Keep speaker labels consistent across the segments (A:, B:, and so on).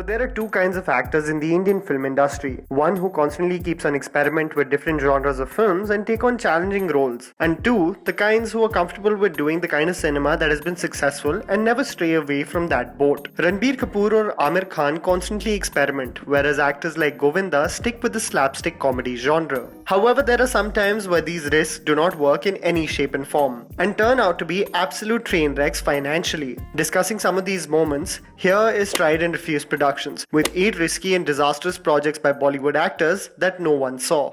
A: there are two kinds of actors in the Indian film industry. One who constantly keeps on experiment with different genres of films and take on challenging roles. And two, the kinds who are comfortable with doing the kind of cinema that has been successful and never stray away from that boat. Ranbir Kapoor or Amir Khan constantly experiment, whereas actors like Govinda stick with the slapstick comedy genre. However, there are some times where these risks do not work in any shape and form, and turn out to be absolute train wrecks financially. Discussing some of these moments, here is Tried and Refused Productions, with 8 risky and disastrous projects by Bollywood actors that no one saw.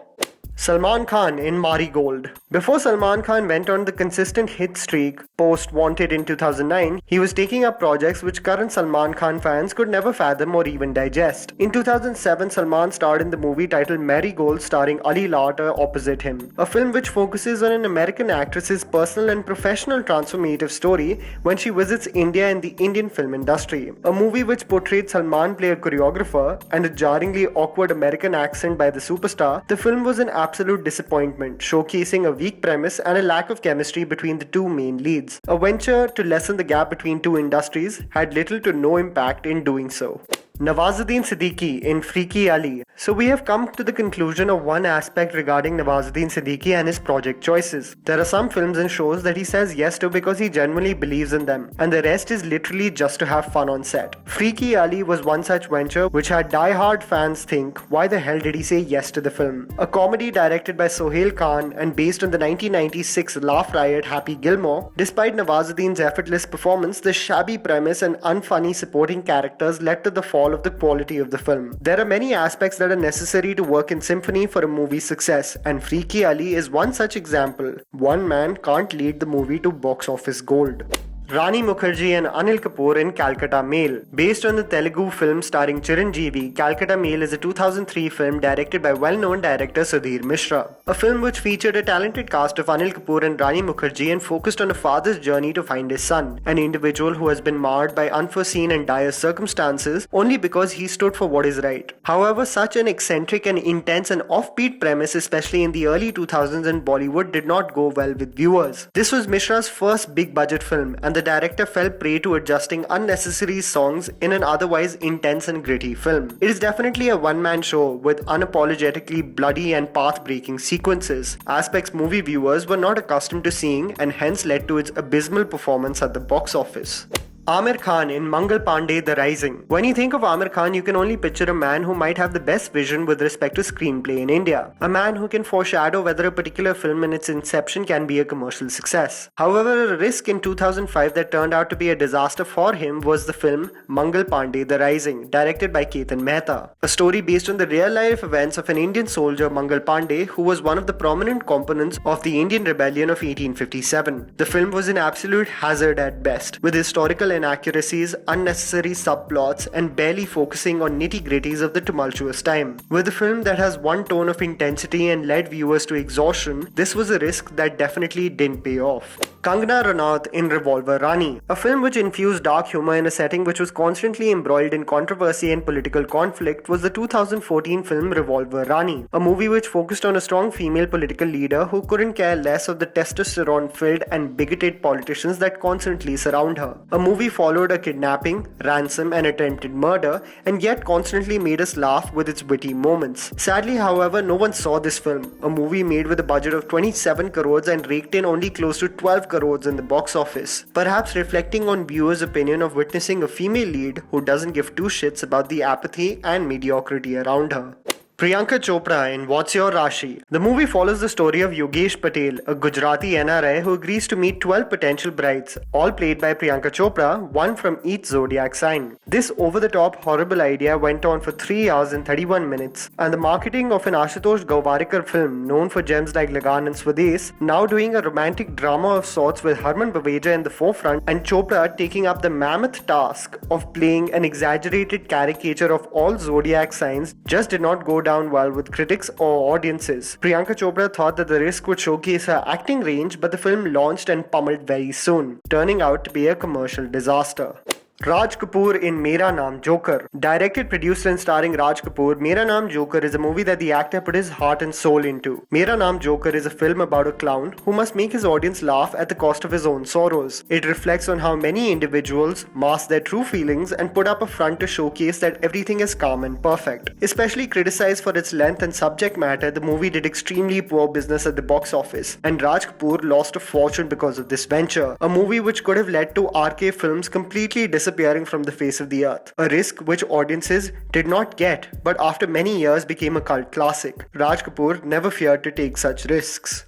A: Salman Khan in Marigold. Before Salman Khan went on the consistent hit streak post Wanted in 2009, he was taking up projects which current Salman Khan fans could never fathom or even digest. In 2007, Salman starred in the movie titled Marigold starring Ali Larter opposite him, a film which focuses on an American actress's personal and professional transformative story when she visits India and the Indian film industry. A movie which portrayed Salman play a choreographer and a jarringly awkward American accent by the superstar, the film was an absolute disappointment, showcasing a weak premise and a lack of chemistry between the two main leads. A venture to lessen the gap between two industries had little to no impact in doing so. Nawazuddin Siddiqui in Freaky Ali. So we have come to the conclusion of one aspect regarding Nawazuddin Siddiqui and his project choices. There are some films and shows that he says yes to because he genuinely believes in them, and the rest is literally just to have fun on set. Freaky Ali was one such venture which had die-hard fans think, why the hell did he say yes to the film? A comedy directed by Sohail Khan and based on the 1996 laugh riot Happy Gilmore, despite Nawazuddin's effortless performance, the shabby premise and unfunny supporting characters led to the fall of the quality of the film. There are many aspects that are necessary to work in symphony for a movie's success, and Freaky Ali is one such example. One man can't lead the movie to box office gold. Rani Mukherjee and Anil Kapoor in Calcutta Mail. Based on the Telugu film starring Chiranjeevi, Calcutta Mail is a 2003 film directed by well-known director Sudhir Mishra. A film which featured a talented cast of Anil Kapoor and Rani Mukherjee and focused on a father's journey to find his son, an individual who has been marred by unforeseen and dire circumstances only because he stood for what is right. However, such an eccentric and intense and offbeat premise, especially in the early 2000s in Bollywood, did not go well with viewers. This was Mishra's first big-budget film, and the director fell prey to adjusting unnecessary songs in an otherwise intense and gritty film. It is definitely a one-man show with unapologetically bloody and path-breaking sequences, aspects movie viewers were not accustomed to seeing and hence led to its abysmal performance at the box office. Amir Khan in Mangal Pandey The Rising. When you think of Amir Khan, you can only picture a man who might have the best vision with respect to screenplay in India. A man who can foreshadow whether a particular film in its inception can be a commercial success. However, a risk in 2005 that turned out to be a disaster for him was the film Mangal Pandey The Rising, directed by Ketan Mehta. A story based on the real-life events of an Indian soldier, Mangal Pandey, who was one of the prominent components of the Indian Rebellion of 1857. The film was an absolute hazard at best, with historical inaccuracies, unnecessary subplots, and barely focusing on nitty-gritties of the tumultuous time. With a film that has one tone of intensity and led viewers to exhaustion, this was a risk that definitely didn't pay off. Kangana Ranaut in Revolver Rani. A film which infused dark humor in a setting which was constantly embroiled in controversy and political conflict was the 2014 film Revolver Rani, a movie which focused on a strong female political leader who couldn't care less of the testosterone-filled and bigoted politicians that constantly surround her. A movie followed a kidnapping, ransom, and attempted murder, and yet constantly made us laugh with its witty moments. Sadly, however, no one saw this film, a movie made with a budget of 27 crores and raked in only close to 12 crores in the box office, perhaps reflecting on viewers' opinion of witnessing a female lead who doesn't give two shits about the apathy and mediocrity around her. Priyanka Chopra in What's Your Rashi? The movie follows the story of Yogesh Patel, a Gujarati NRI who agrees to meet 12 potential brides, all played by Priyanka Chopra, one from each zodiac sign. This over-the-top horrible idea went on for 3 hours and 31 minutes, and the marketing of an Ashutosh Gowariker film known for gems like Lagan and Swades, now doing a romantic drama of sorts with Harman Baweja in the forefront and Chopra taking up the mammoth task of playing an exaggerated caricature of all zodiac signs, just did not go down well with critics or audiences. Priyanka Chopra thought that the risk would showcase her acting range, but the film launched and pummeled very soon, turning out to be a commercial disaster. Raj Kapoor in Mera Naam Joker. Directed, produced and starring Raj Kapoor, Mera Naam Joker is a movie that the actor put his heart and soul into. Mera Naam Joker is a film about a clown who must make his audience laugh at the cost of his own sorrows. It reflects on how many individuals mask their true feelings and put up a front to showcase that everything is calm and perfect. Especially criticized for its length and subject matter, the movie did extremely poor business at the box office, and Raj Kapoor lost a fortune because of this venture. A movie which could have led to RK Films completely disappearing from the face of the earth. A risk which audiences did not get, but after many years became a cult classic. Raj Kapoor never feared to take such risks.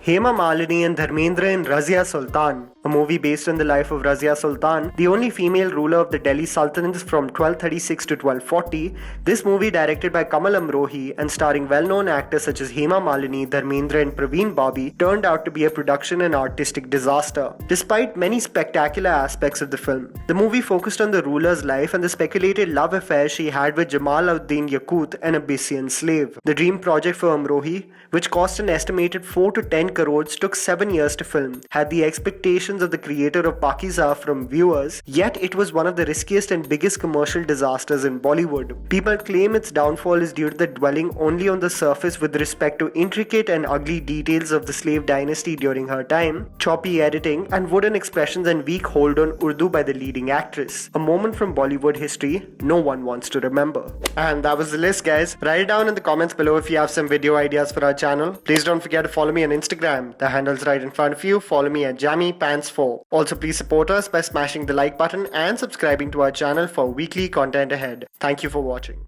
A: Hema Malini and Dharmendra in Razia Sultan. A movie based on the life of Razia Sultan, the only female ruler of the Delhi Sultanates from 1236 to 1240. This movie, directed by Kamal Amrohi and starring well-known actors such as Hema Malini, Dharmendra and Praveen Babi, turned out to be a production and artistic disaster. Despite many spectacular aspects of the film, the movie focused on the ruler's life and the speculated love affair she had with Jamal ud-Din Yaqut, an Abyssinian slave. The dream project for Amrohi, which cost an estimated 4 to 10 crores, took 7 years to film, had the expectations of the creator of Pakiza from viewers, yet it was one of the riskiest and biggest commercial disasters in Bollywood. People claim its downfall is due to the dwelling only on the surface with respect to intricate and ugly details of the slave dynasty during her time, choppy editing, and wooden expressions and weak hold on Urdu by the leading actress. A moment from Bollywood history no one wants to remember. And that was the list, guys. Write it down in the comments below if you have some video ideas for our channel. Please don't forget to follow me on Instagram. The handle's right in front of you. Follow me at JammyPants4. Also, please support us by smashing the like button and subscribing to our channel for weekly content ahead. Thank you for watching.